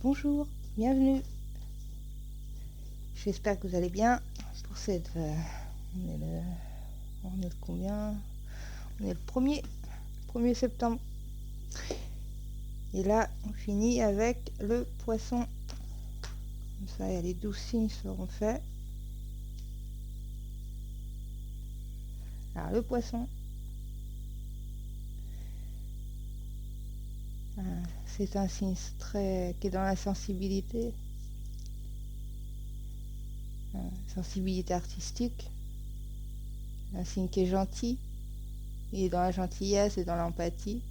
Bonjour, bienvenue. J'espère que vous allez bien. Pour cette, on est le combien? On est le 1er septembre. Et là, on finit avec le poisson. Comme ça, les 12 signes seront faits. Alors, le poisson. C'est un signe qui est dans la sensibilité. Sensibilité artistique. Un signe qui est gentil. Il est dans la gentillesse et dans l'empathie.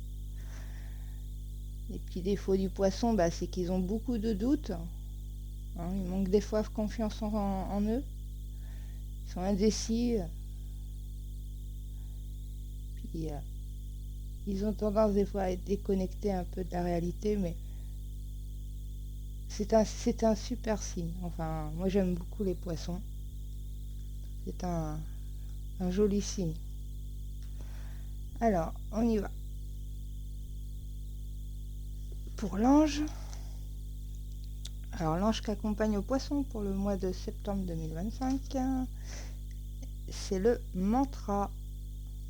Les petits défauts du poisson, c'est qu'ils ont beaucoup de doutes. Ils manquent des fois de confiance en eux. Ils sont indécis. Puis, ils ont tendance des fois à être déconnectés un peu de la réalité, mais c'est un super signe. Enfin, moi j'aime beaucoup les poissons. C'est un joli signe. Alors, on y va. Pour l'ange. Alors, l'ange qui accompagne au poisson pour le mois de septembre 2025, c'est le mantra,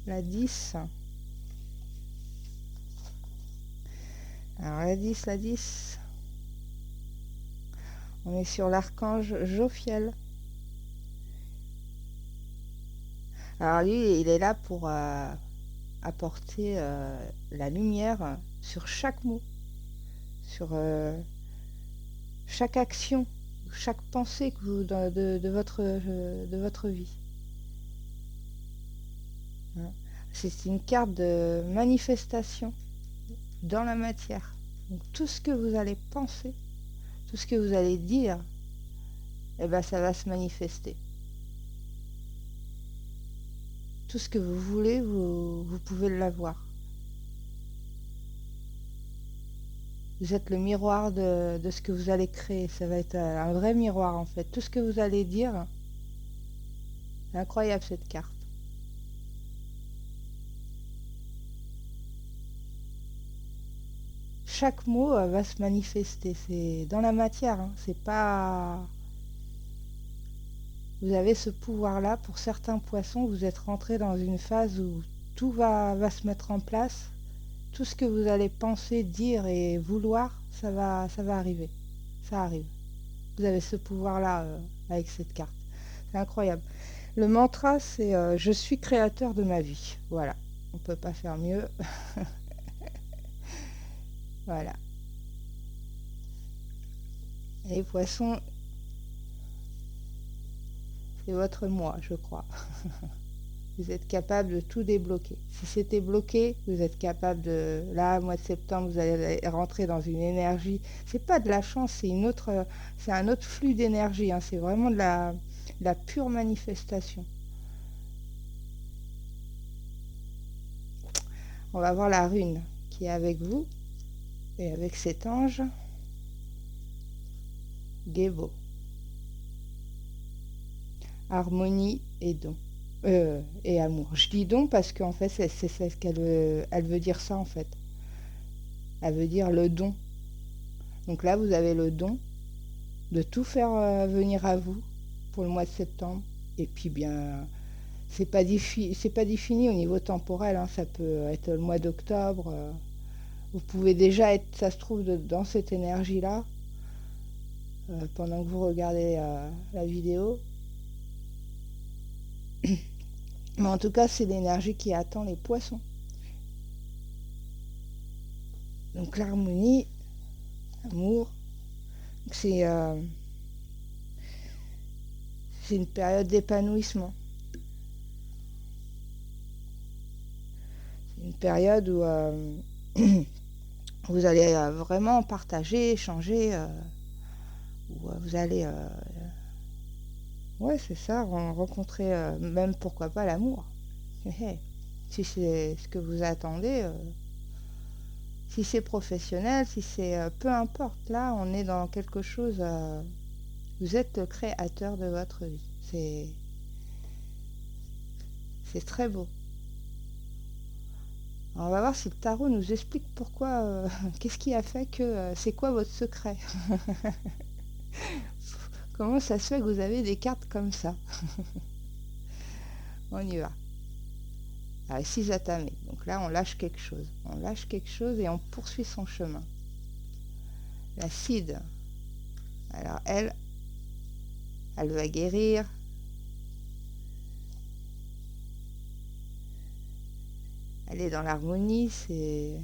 la 10. Alors, la 10, on est sur l'archange Jophiel. Alors, lui, il est là pour apporter la lumière sur chaque mot, sur chaque action, chaque pensée que vous, de votre vie. C'est une carte de manifestation dans la matière. Donc tout ce que vous allez penser, tout ce que vous allez dire, ça va se manifester. Tout ce que vous voulez, vous pouvez l'avoir. Vous êtes le miroir de ce que vous allez créer. Ça va être un vrai miroir en fait. Tout ce que vous allez dire, c'est incroyable cette carte. Chaque mot va se manifester. C'est dans la matière. C'est pas... Vous avez ce pouvoir-là. Pour certains poissons, vous êtes rentré dans une phase où tout va se mettre en place. Tout ce que vous allez penser, dire et vouloir, ça va arriver. Ça arrive. Vous avez ce pouvoir-là avec cette carte. C'est incroyable. Le mantra, c'est je suis créateur de ma vie. Voilà. On ne peut pas faire mieux. Voilà. Les poissons, c'est votre moi, je crois. Vous êtes capable de tout débloquer. Si c'était bloqué, vous êtes capable de... Là, mois de septembre, vous allez rentrer dans une énergie. C'est pas de la chance, c'est un autre flux d'énergie. C'est vraiment de la pure manifestation. On va voir la rune qui est avec vous et avec cet ange. Gébo. Harmonie et don. Et amour. Je dis don parce qu'en fait, c'est ce elle veut dire ça en fait. Elle veut dire le don. Donc là, vous avez le don de tout faire venir à vous pour le mois de septembre. Et puis bien, c'est pas défini au niveau temporel. Ça peut être le mois d'octobre. Vous pouvez déjà être, ça se trouve, dans cette énergie-là pendant que vous regardez la vidéo. Mais en tout cas, c'est l'énergie qui attend les poissons. Donc l'harmonie, l'amour, c'est une période d'épanouissement. C'est une période où vous allez vraiment partager, échanger, où vous allez... ouais, c'est ça, rencontrer même, pourquoi pas, l'amour. Si c'est ce que vous attendez... si c'est professionnel, si c'est... peu importe, là, on est dans quelque chose... vous êtes le créateur de votre vie. C'est très beau. Alors, on va voir si le tarot nous explique pourquoi, qu'est-ce qui a fait que, c'est quoi votre secret? Comment ça se fait que vous avez des cartes comme ça? On y va. Ah, 6 attamés. Donc là, on lâche quelque chose. On lâche quelque chose et on poursuit son chemin. La Cid. Alors, elle va guérir. Elle est dans l'harmonie. C'est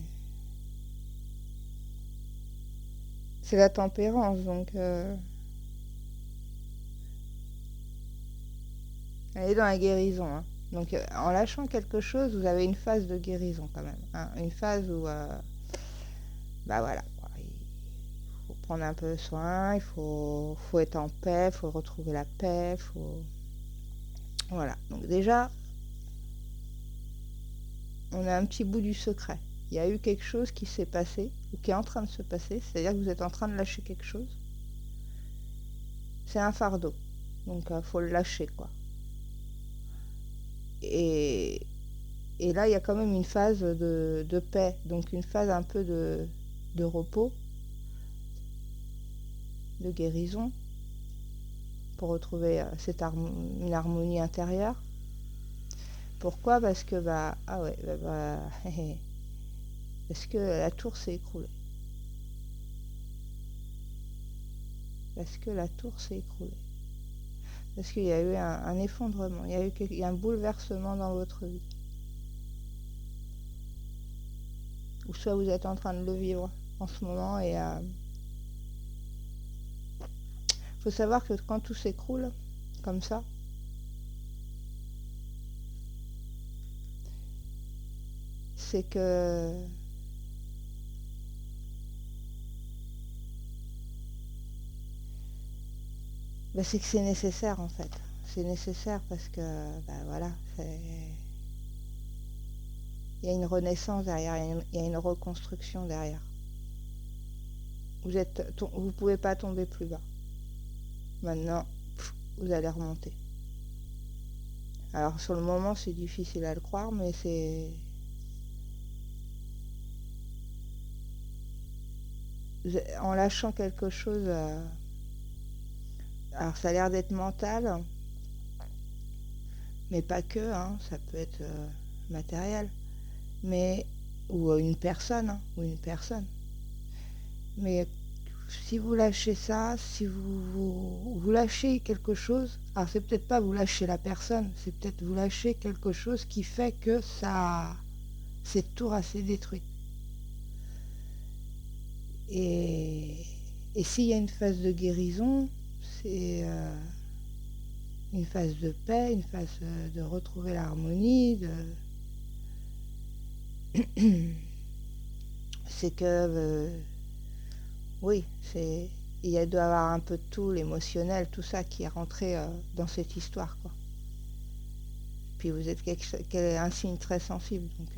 la tempérance. Donc, elle est dans la guérison. Hein. Donc, en lâchant quelque chose, vous avez une phase de guérison quand même. Hein. Une phase où, bah voilà, quoi. Il faut prendre un peu soin, il faut être en paix, il faut retrouver la paix, voilà. Donc déjà, on a un petit bout du secret. Il y a eu quelque chose qui s'est passé, ou qui est en train de se passer, c'est-à-dire que vous êtes en train de lâcher quelque chose. C'est un fardeau, donc faut le lâcher, quoi. Et là, il y a quand même une phase de paix, donc une phase un peu de repos, de guérison, pour retrouver une harmonie intérieure. Pourquoi? Parce que, ah ouais, parce que la tour s'est écroulée. Parce que la tour s'est écroulée. Parce qu'il y a eu un effondrement, il y a un bouleversement dans votre vie. Ou soit vous êtes en train de le vivre en ce moment et faut savoir que quand tout s'écroule comme ça, c'est que c'est que c'est nécessaire en fait. C'est nécessaire parce que voilà, il y a une renaissance derrière, il y a une reconstruction derrière. Vous pouvez pas tomber plus bas. Maintenant, vous allez remonter. Alors sur le moment, c'est difficile à le croire, mais c'est en lâchant quelque chose. Alors ça a l'air d'être mental, mais pas que. Hein, ça peut être matériel, mais ou une personne, hein, ou une personne. Mais si vous lâchez ça, si vous lâchez quelque chose, alors c'est peut-être pas vous lâchez la personne, c'est peut-être vous lâchez quelque chose qui fait que cette tour s'est détruite. Et s'il y a une phase de guérison, c'est une phase de paix, une phase de retrouver l'harmonie, c'est que oui, il doit y avoir un peu de tout, l'émotionnel, tout ça qui est rentré dans cette histoire, quoi. Puis vous êtes un signe très sensible, donc.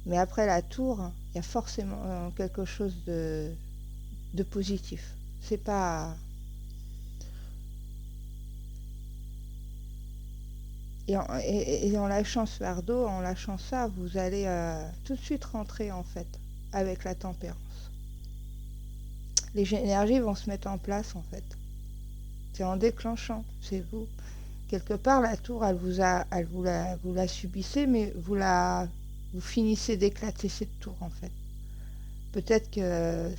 Mais après la tour, il y a forcément quelque chose de positif. C'est pas. Et en lâchant ce fardeau, en lâchant ça, vous allez tout de suite rentrer en fait avec la tempérance. Les énergies vont se mettre en place en fait. C'est en déclenchant, c'est vous. Quelque part, la tour, vous la subissez, mais vous finissez d'éclater cette tour en fait. Peut-être que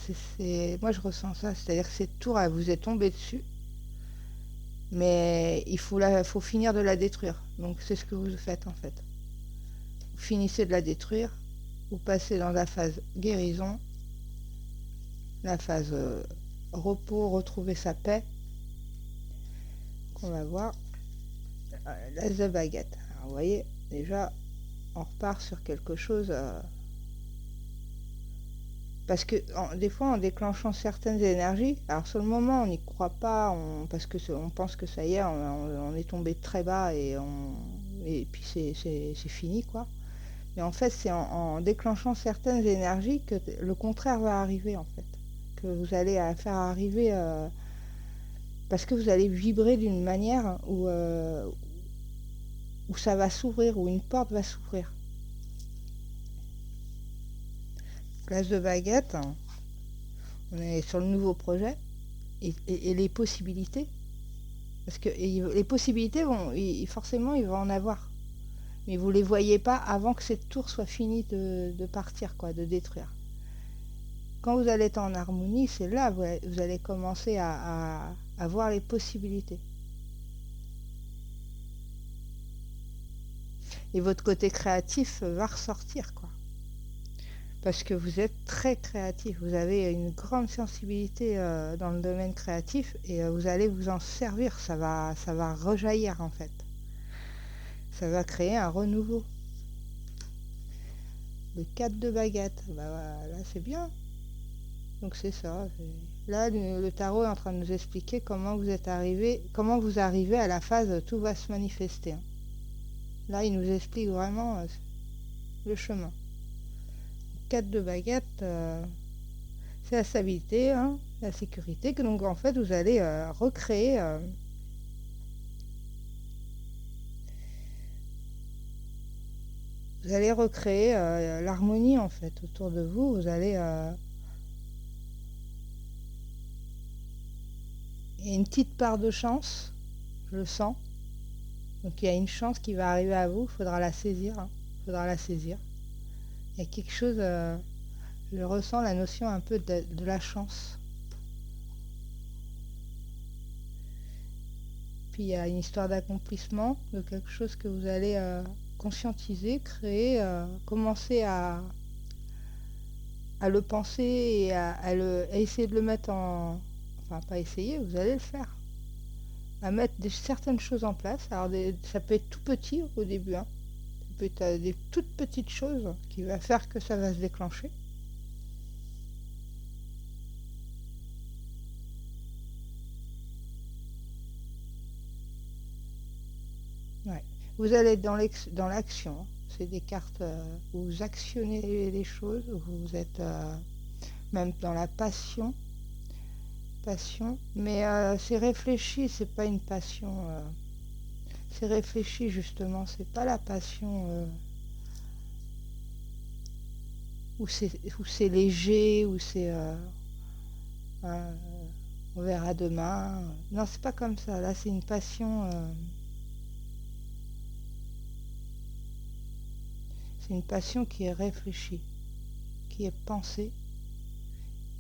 moi je ressens ça, c'est-à-dire que cette tour, elle vous est tombée dessus. Mais il faut finir de la détruire. Donc c'est ce que vous faites en fait. Vous finissez de la détruire, vous passez dans la phase guérison, la phase repos, retrouver sa paix. On va voir l'as de baguette. Alors vous voyez, déjà, on repart sur quelque chose. Parce que des fois, en déclenchant certaines énergies, alors sur le moment, on n'y croit pas, parce qu'on pense que ça y est, on est tombé très bas et puis c'est fini, quoi. Mais en fait, c'est en déclenchant certaines énergies que le contraire va arriver, en fait. Que vous allez faire arriver, parce que vous allez vibrer d'une manière où où ça va s'ouvrir, où une porte va s'ouvrir. L'as de baguette, on est sur le nouveau projet et les possibilités. Parce que les possibilités, forcément, ils vont en avoir. Mais vous ne les voyez pas avant que cette tour soit finie de partir, quoi, de détruire. Quand vous allez être en harmonie, c'est là que vous allez commencer à voir les possibilités. Et votre côté créatif va ressortir, quoi. Parce que vous êtes très créatif, vous avez une grande sensibilité dans le domaine créatif et vous allez vous en servir, ça va rejaillir en fait. Ça va créer un renouveau. Le 4 de baguette, bah là c'est bien. Donc c'est ça. Là le tarot est en train de nous expliquer comment vous arrivez à la phase tout va se manifester. Hein. Là il nous explique vraiment le chemin. 4 de baguette, c'est la stabilité, hein, la sécurité, que donc en fait vous allez recréer l'harmonie en fait autour de vous. Vous allez il y a une petite part de chance, je le sens. Donc il y a une chance qui va arriver à vous, il faudra la saisir, hein, faudra la saisir. Il y a quelque chose, je ressens la notion un peu de la chance. Puis il y a une histoire d'accomplissement, de quelque chose que vous allez conscientiser, créer, commencer à le penser et à essayer de le mettre en... Enfin, pas essayer, vous allez le faire. À mettre certaines choses en place. Alors, ça peut être tout petit au début. Hein. Ça peut être des toutes petites choses qui va faire que ça va se déclencher. Ouais. Vous allez être dans l'action. Hein. C'est des cartes où vous actionnez les choses, où vous êtes même dans la passion. Mais c'est réfléchi, c'est pas une passion. C'est réfléchi justement, c'est pas la passion où c'est léger, où c'est on verra demain. Non, c'est pas comme ça. Là, c'est une passion. C'est une passion qui est réfléchie, qui est pensée,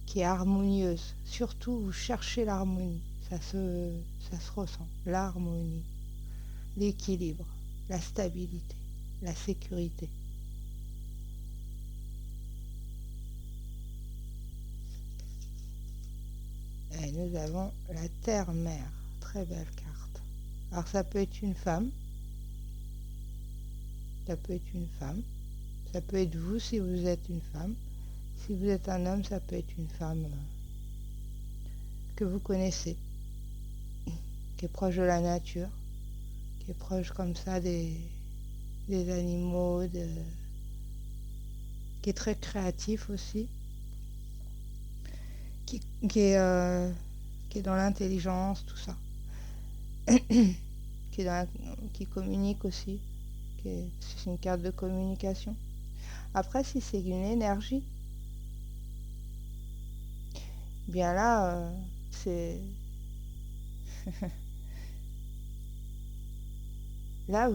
qui est harmonieuse. Surtout, vous cherchez l'harmonie. Ça se ressent. L'harmonie, l'équilibre, la stabilité, la sécurité. Et nous avons la Terre-Mère. Très belle carte. Alors, ça peut être une femme. Ça peut être une femme. Ça peut être vous si vous êtes une femme. Si vous êtes un homme, ça peut être une femme que vous connaissez, qui est proche de la nature, qui est proche comme ça des animaux, qui est très créatif aussi, qui est dans l'intelligence, tout ça, qui communique aussi, c'est une carte de communication. Après, si c'est une énergie, bien là, c'est... Là,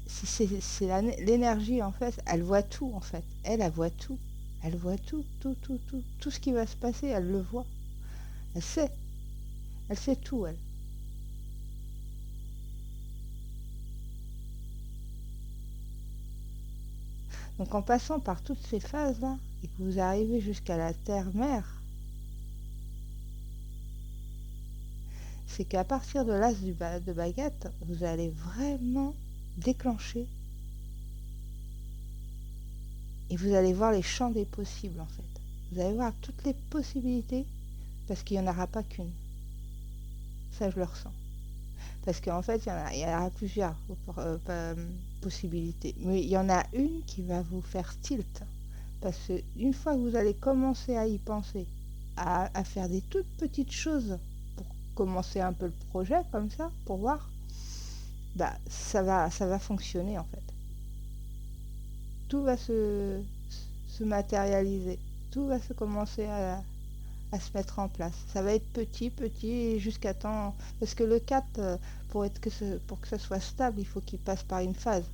si c'est l'énergie, en fait, elle voit tout, en fait. Elle voit tout. Elle voit tout, tout, tout, tout. Tout ce qui va se passer, elle le voit. Elle sait. Elle sait tout, elle. Donc en passant par toutes ces phases-là, et que vous arrivez jusqu'à la Terre-Mère, c'est qu'à partir de l'as de baguette, vous allez vraiment déclencher et vous allez voir les champs des possibles en fait. Vous allez voir toutes les possibilités parce qu'il n'y en aura pas qu'une. Ça, je le ressens. Parce qu'en fait, il y aura plusieurs possibilités. Mais il y en a une qui va vous faire tilt. Parce qu'une fois que vous allez commencer à y penser, à faire des toutes petites choses pour commencer un peu le projet comme ça, pour voir, bah ça va fonctionner en fait. Tout va se matérialiser, tout va se commencer à se mettre en place. Ça va être petit, petit, jusqu'à temps... Parce que le 4, pour que ça soit stable, il faut qu'il passe par une phase.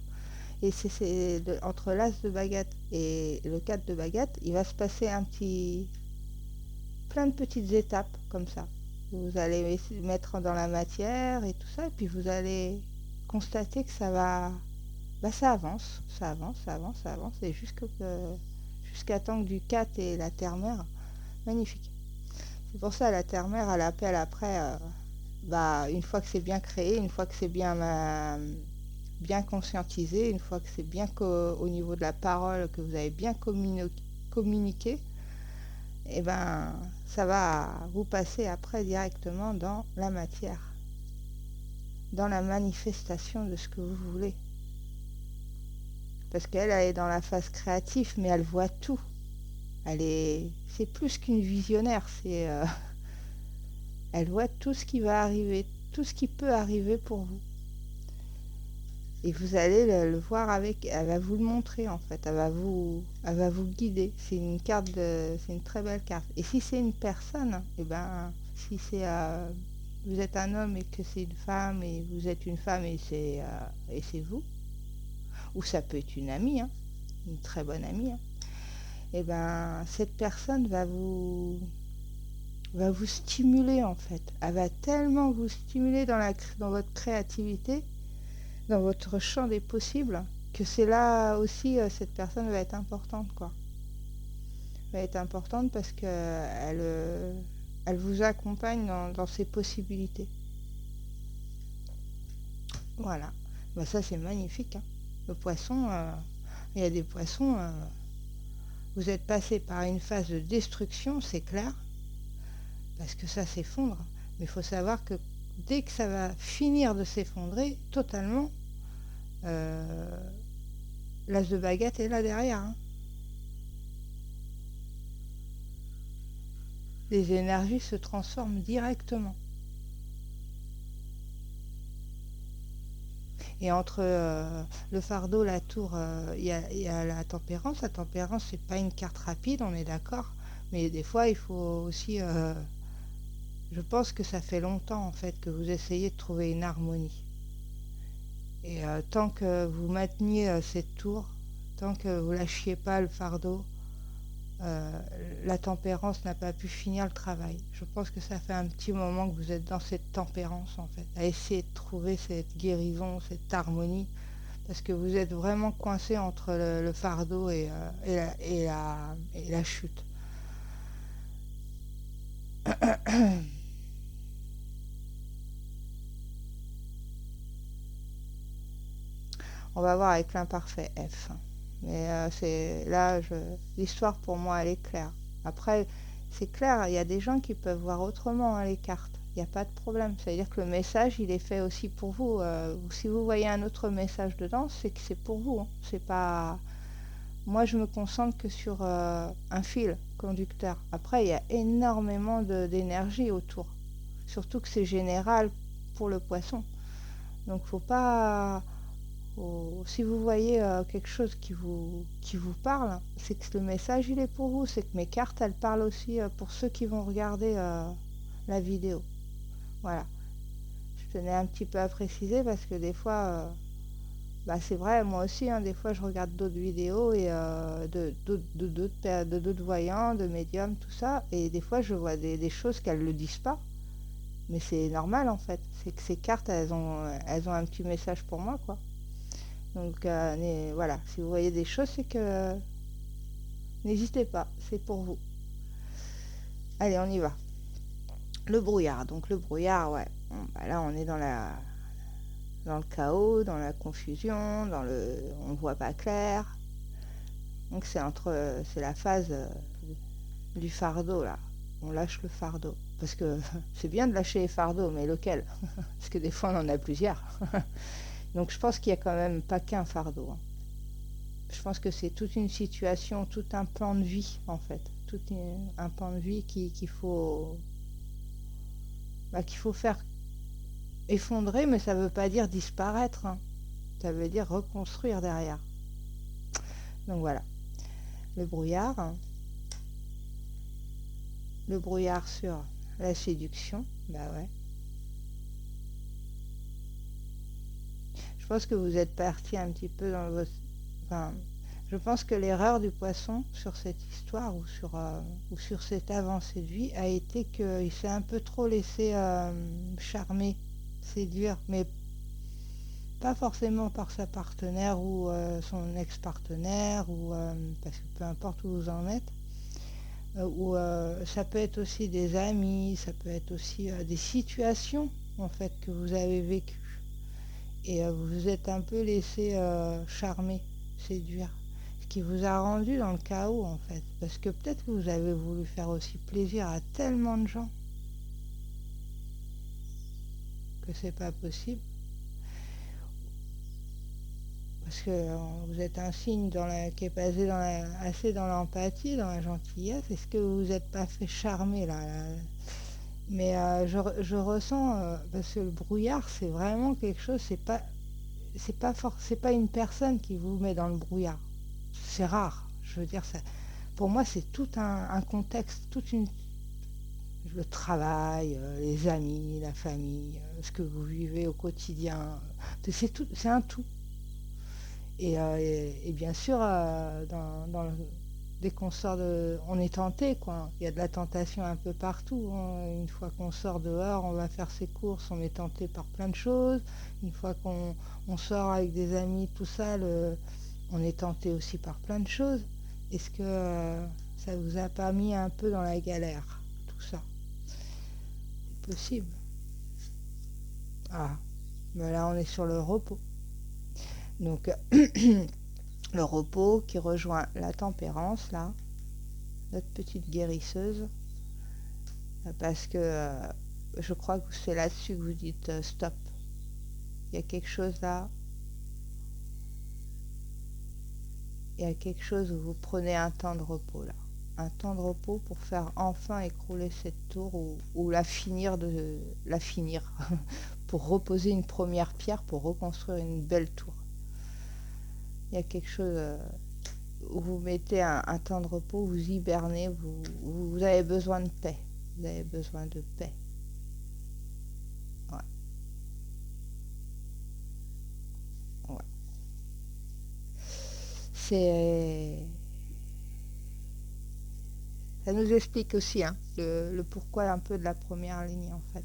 Et entre l'as de baguette et le 4 de baguette, il va se passer plein de petites étapes comme ça. Vous allez mettre dans la matière et tout ça, et puis vous allez constater que ça avance, ça avance, ça avance, ça avance, et jusqu'à temps que du 4 et la terre-mère, magnifique. C'est pour ça la terre-mère, elle appelle après, une fois que c'est bien créé, une fois que c'est bien conscientisé, une fois que c'est bien au niveau de la parole, que vous avez bien communiqué, et ben ça va vous passer après directement dans la matière, dans la manifestation de ce que vous voulez. Parce qu'elle est dans la phase créative, mais elle voit tout. C'est plus qu'une visionnaire, elle voit tout ce qui va arriver, tout ce qui peut arriver pour vous. Et vous allez le voir elle va vous le montrer en fait, elle va vous guider. C'est une très belle carte. Et si c'est une personne, et ben, si vous êtes un homme et que c'est une femme, et vous êtes une femme et c'est vous, ou ça peut être une amie, hein, une très bonne amie, hein, et ben, cette personne va vous stimuler en fait. Elle va tellement vous stimuler dans votre créativité, dans votre champ des possibles, que c'est là aussi, cette personne va être importante, quoi. Va être importante parce que elle vous accompagne dans ses possibilités. Voilà. Bah, ça, c'est magnifique, hein. Le poisson, il y a des poissons, vous êtes passé par une phase de destruction, c'est clair, parce que ça s'effondre. Mais il faut savoir que dès que ça va finir de s'effondrer totalement, l'as de baguette est là derrière, hein. Les énergies se transforment directement. Et entre le fardeau, la tour, il y a la tempérance. La tempérance, c'est pas une carte rapide, on est d'accord. Mais des fois, il faut aussi... je pense que ça fait longtemps, en fait, que vous essayez de trouver une harmonie. Et tant que vous mainteniez cette tour, tant que vous lâchiez pas le fardeau, la tempérance n'a pas pu finir le travail. Je pense que ça fait un petit moment que vous êtes dans cette tempérance, en fait, à essayer de trouver cette guérison, cette harmonie, parce que vous êtes vraiment coincé entre le fardeau et la chute. On va voir avec l'imparfait F. Mais l'histoire pour moi, elle est claire. Après, c'est clair, il y a des gens qui peuvent voir autrement, hein, les cartes. Il n'y a pas de problème. C'est-à-dire que le message, il est fait aussi pour vous. Si vous voyez un autre message dedans, c'est que c'est pour vous, hein. C'est pas... Moi, je me concentre que sur un fil conducteur. Après, il y a énormément d'énergie autour. Surtout que c'est général pour le poisson. Donc, faut pas... si vous voyez quelque chose qui vous parle, c'est que le message, il est pour vous. C'est que mes cartes, elles parlent aussi pour ceux qui vont regarder la vidéo. Voilà. Je tenais un petit peu à préciser parce que des fois... c'est vrai, moi aussi, hein, des fois je regarde d'autres vidéos et de d'autres voyants, de médiums, tout ça, et des fois je vois des choses qu'elles ne le disent pas, mais c'est normal en fait. C'est que ces cartes, elles ont un petit message pour moi, quoi. Donc voilà, si vous voyez des choses, c'est que n'hésitez pas, c'est pour vous. Allez, on y va. Le brouillard, donc le brouillard, ouais. Bon, là on est dans le chaos, dans la confusion, on ne voit pas clair. Donc c'est la phase du fardeau là. On lâche le fardeau. Parce que c'est bien de lâcher les fardeaux, mais lequel? Parce que des fois on en a plusieurs. Donc je pense qu'il n'y a quand même pas qu'un fardeau, hein. Je pense que c'est toute une situation, tout un plan de vie en fait. Un plan de vie qu'il faut faire effondrer, mais ça veut pas dire disparaître, hein. Ça veut dire reconstruire derrière. Donc voilà, le brouillard. Le brouillard sur la séduction, bah ouais. Je pense que vous êtes parti un petit peu dans votre... Enfin, je pense que l'erreur du poisson sur cette histoire ou sur cette avancée de vie a été qu'il s'est un peu trop laissé charmer, séduire, mais pas forcément par sa partenaire ou son ex-partenaire, ou parce que peu importe où vous en êtes, ou ça peut être aussi des amis, ça peut être aussi des situations en fait que vous avez vécues et vous vous êtes un peu laissé charmer, séduire, ce qui vous a rendu dans le chaos en fait, parce que peut-être que vous avez voulu faire aussi plaisir à tellement de gens que c'est pas possible, parce que vous êtes un signe qui est basé assez dans l'empathie, dans la gentillesse. Est-ce que vous vous êtes pas fait charmer là? Mais je ressens, parce que le brouillard, c'est vraiment quelque chose, c'est pas une personne qui vous met dans le brouillard. C'est rare. Je veux dire, ça, pour moi, c'est tout un contexte, le travail, les amis, la famille, ce que vous vivez au quotidien. C'est un tout. Et bien sûr, dès qu'on sort on est tenté, quoi. Il y a de la tentation un peu partout, hein. Une fois qu'on sort dehors, on va faire ses courses, on est tenté par plein de choses. Une fois qu'on sort avec des amis, tout ça, on est tenté aussi par plein de choses. Est-ce que ça vous a pas mis un peu dans la galère, tout ça? C'est possible. Ah, mais là on est sur le repos. Donc le repos qui rejoint la tempérance, là, notre petite guérisseuse, parce que je crois que c'est là-dessus que vous dites stop. Il y a quelque chose là, il y a quelque chose où vous prenez un temps de repos là. Un temps de repos pour faire enfin écrouler cette tour ou la finir, pour reposer une première pierre pour reconstruire une belle tour. Il y a quelque chose où vous mettez un temps de repos, vous hibernez, vous avez besoin de paix. Vous avez besoin de paix. Ouais. Ouais. Ça nous explique aussi, hein, le pourquoi un peu de la première ligne en fait.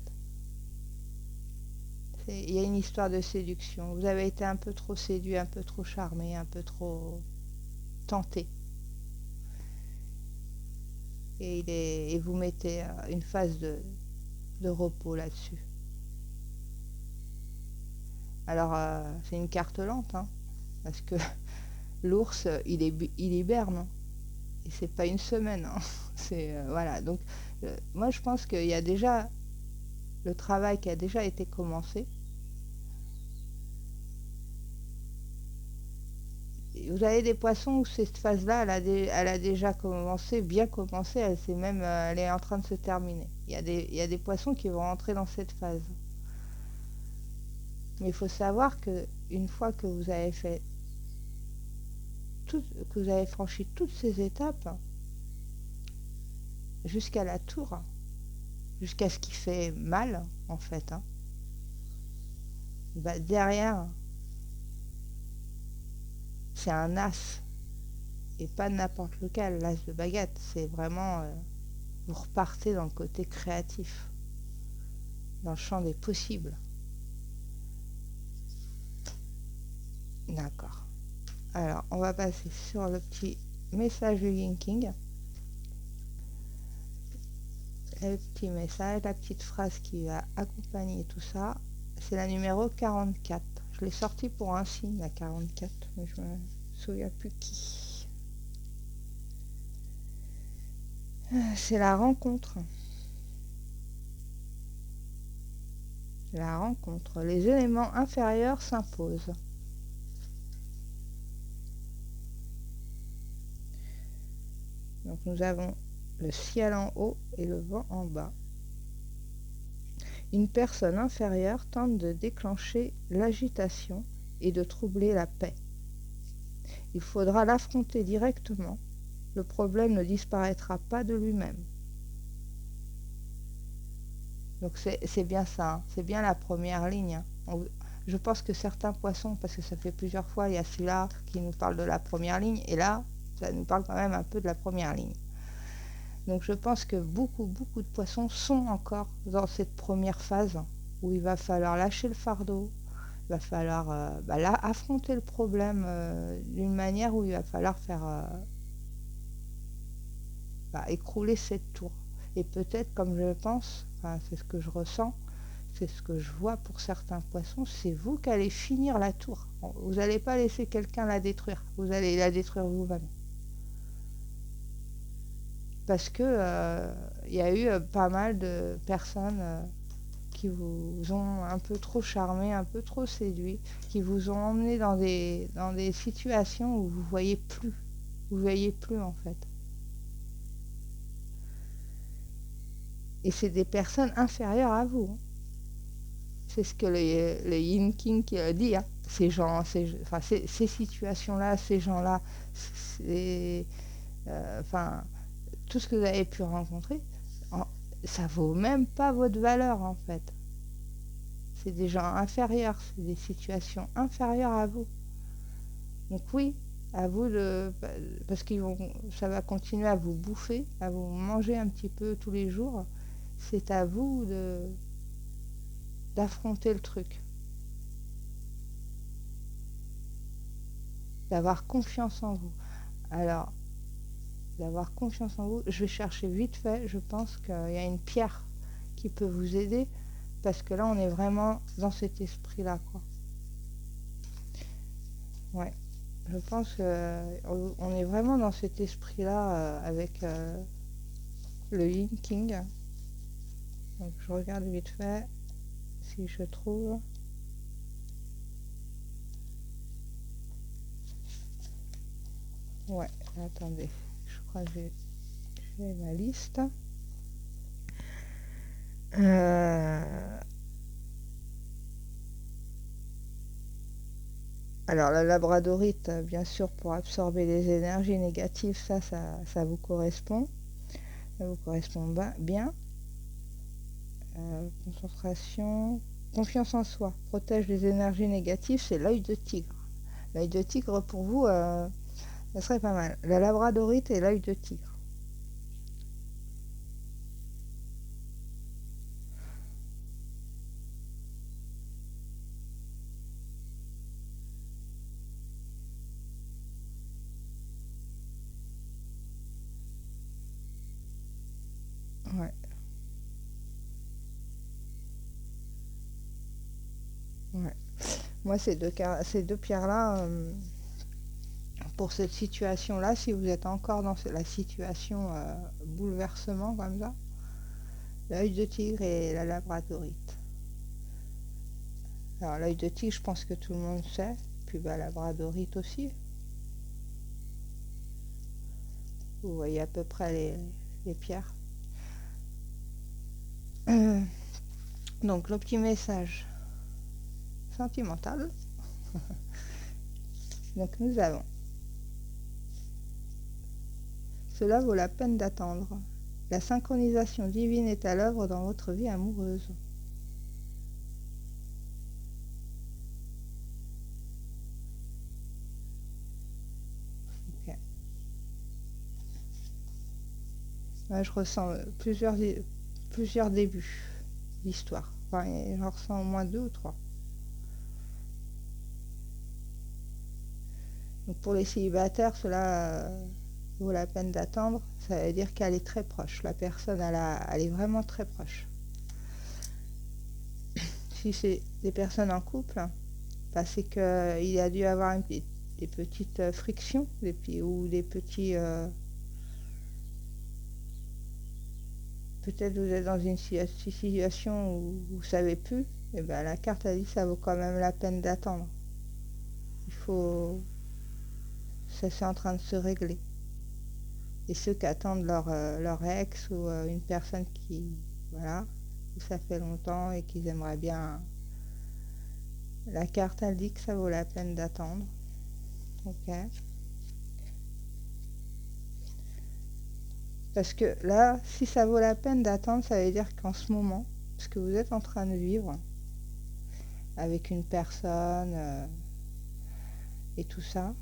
Il y a une histoire de séduction. Vous avez été un peu trop séduit, un peu trop charmé, un peu trop tenté. Et vous mettez une phase de repos là-dessus. Alors, c'est une carte lente, hein, parce que l'ours, il hiberne, hein, et c'est pas une semaine, hein. Voilà. Donc, moi, je pense qu'il y a déjà le travail qui a déjà été commencé. Et vous avez des poissons où cette phase-là, elle a déjà commencé, bien commencé, elle est en train de se terminer. Il y a des poissons qui vont rentrer dans cette phase. Mais il faut savoir que une fois que vous avez que vous avez franchi toutes ces étapes jusqu'à la tour, jusqu'à ce qui fait mal en fait, hein, bah derrière c'est un as, et pas n'importe lequel, l'as de baguette. C'est vraiment vous repartez dans le côté créatif, dans le champ des possibles. D'accord. Alors on va passer sur le petit message du Yin King. Le petit message, la petite phrase qui va accompagner tout ça, c'est la numéro 44. Je l'ai sorti pour un signe, la 44, mais je me souviens plus qui. C'est la rencontre. La rencontre. Les éléments inférieurs s'imposent. Donc nous avons le ciel en haut et le vent en bas. Une personne inférieure tente de déclencher l'agitation et de troubler la paix. Il faudra l'affronter directement. Le problème ne disparaîtra pas de lui-même. Donc c'est bien ça, hein. C'est bien la première ligne, hein. Je pense que certains poissons, parce que ça fait plusieurs fois, il y a celui-là qui nous parle de la première ligne, et là, ça nous parle quand même un peu de la première ligne. Donc je pense que beaucoup de poissons sont encore dans cette première phase où il va falloir lâcher le fardeau, il va falloir là, affronter le problème d'une manière où il va falloir faire écrouler cette tour. Et peut-être, comme je pense, enfin, c'est ce que je ressens, c'est ce que je vois pour certains poissons, c'est vous qui allez finir la tour. Vous n'allez pas laisser quelqu'un la détruire, vous allez la détruire vous-même. Parce que y a eu pas mal de personnes qui vous ont un peu trop charmé, un peu trop séduit, qui vous ont emmené dans des situations où vous voyez plus en fait. Et c'est des personnes inférieures à vous, hein. C'est ce que le Yin King dit, hein. Ces gens, ces situations-là, ces gens-là, tout ce que vous avez pu rencontrer, ça vaut même pas votre valeur en fait. C'est des gens inférieurs, c'est des situations inférieures à vous. Donc oui, à vous parce ça va continuer à vous bouffer, à vous manger un petit peu tous les jours. C'est à vous d'affronter le truc, d'avoir confiance en vous. Alors, d'avoir confiance en vous, je vais chercher vite fait, je pense qu'il y a une pierre qui peut vous aider, parce que là, on est vraiment dans cet esprit-là, quoi. Ouais, je pense qu'on est vraiment dans cet esprit-là avec le Yin King. Donc, je regarde vite fait si je trouve. Ouais, attendez, je crois que j'ai ma liste. Alors la labradorite, bien sûr, pour absorber les énergies négatives, ça vous correspond. Ça vous correspond bien. Concentration, confiance en soi, protège les énergies négatives, c'est l'œil de tigre. L'œil de tigre, pour vous, ça serait pas mal. La labradorite et l'œil de tigre. Ouais. Ouais. Moi, ces deux pierres-là, pour cette situation-là, si vous êtes encore dans la situation bouleversement comme ça, l'œil de tigre et la labradorite. Alors l'œil de tigre, je pense que tout le monde sait, puis la labradorite aussi. Vous voyez à peu près les pierres. Donc le petit message sentimental. Donc nous avons: cela vaut la peine d'attendre. La synchronisation divine est à l'œuvre dans votre vie amoureuse. Okay. Là, je ressens plusieurs débuts d'histoire. Enfin, j'en ressens au moins 2 ou 3. Donc pour les célibataires, cela vaut la peine d'attendre. Ça veut dire qu'elle est très proche. La personne, elle est vraiment très proche. Si c'est des personnes en couple, c'est qu'il a dû avoir des petites frictions ou des petits... peut-être vous êtes dans une situation où vous ne savez plus. Et bien la carte a dit que ça vaut quand même la peine d'attendre. Il faut... Ça, c'est en train de se régler. Et ceux qui attendent leur ex ou une personne qui... Voilà. où ça fait longtemps et qu'ils aimeraient bien. La carte, elle dit que ça vaut la peine d'attendre. Ok. Parce que là, si ça vaut la peine d'attendre, ça veut dire qu'en ce moment, ce que vous êtes en train de vivre avec une personne et tout ça,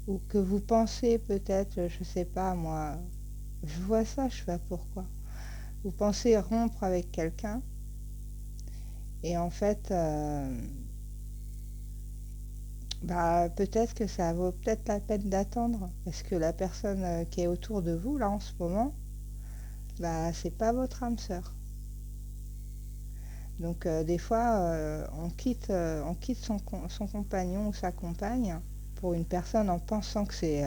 ou que vous pensez peut-être, je sais pas moi, je vois ça, je sais pas pourquoi. Vous pensez rompre avec quelqu'un et en fait, bah, peut-être que ça vaut peut-être la peine d'attendre parce que la personne qui est autour de vous là en ce moment, bah, c'est pas votre âme sœur. Donc des fois, on quitte son compagnon ou sa compagne pour une personne en pensant que c'est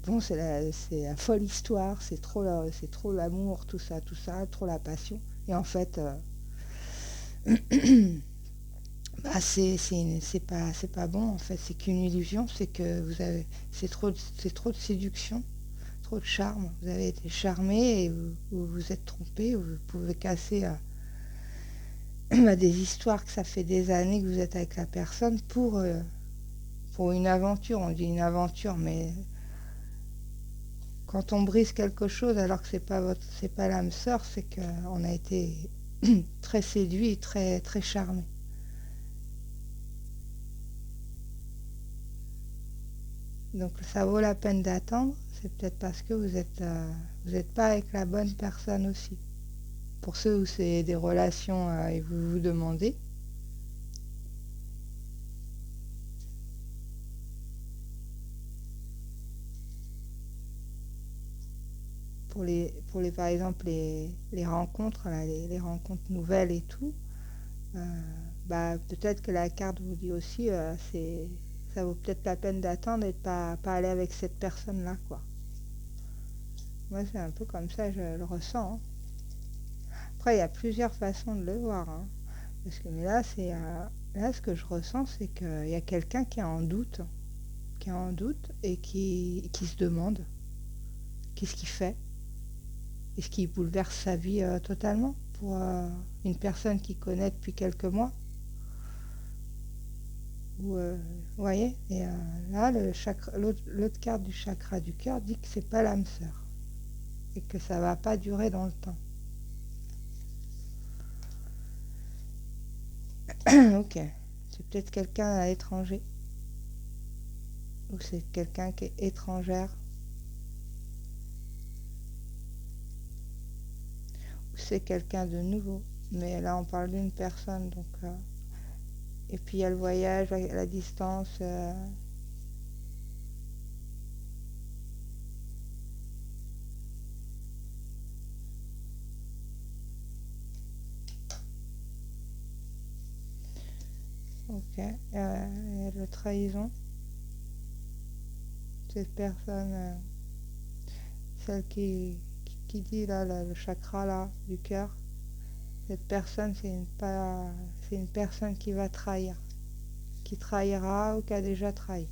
bon, c'est la folle histoire, c'est trop l'amour, tout ça, trop la passion. Et en fait, bah, c'est pas bon. En fait, c'est qu'une illusion. C'est que c'est trop de séduction, trop de charme. Vous avez été charmé et vous vous êtes trompé. Vous pouvez casser des histoires que ça fait des années que vous êtes avec la personne pour une aventure. On dit une aventure, mais quand on brise quelque chose alors que c'est pas l'âme sœur, c'est qu'on a été très séduit, très très charmé. Donc ça vaut la peine d'attendre. C'est peut-être parce que vous êtes pas avec la bonne personne aussi. Pour ceux où c'est des relations et vous vous demandez. Pour les par exemple les rencontres, là, les rencontres nouvelles et tout, bah, peut-être que la carte vous dit aussi ça vaut peut-être la peine d'attendre et de pas aller avec cette personne-là, quoi. Moi, c'est un peu comme ça, je le ressens, hein. Après, il y a plusieurs façons de le voir, hein. Parce que mais là, ce que je ressens, c'est qu'il y a quelqu'un qui est en doute et qui se demande qu'est-ce qu'il fait. Est-ce qu'il bouleverse sa vie totalement pour une personne qu'il connaît depuis quelques mois? Vous voyez? Et là, l'autre carte du chakra du cœur dit que c'est pas l'âme sœur et que ça va pas durer dans le temps. Ok. C'est peut-être quelqu'un à l'étranger ou c'est quelqu'un qui est étrangère ou c'est quelqu'un de nouveau. Mais là, on parle d'une personne, donc. Et puis il y a le voyage, la distance. Ok. La trahison. Cette personne, celle qui dit là, le chakra là, du cœur, cette personne, c'est une personne qui va trahir, qui trahira ou qui a déjà trahi.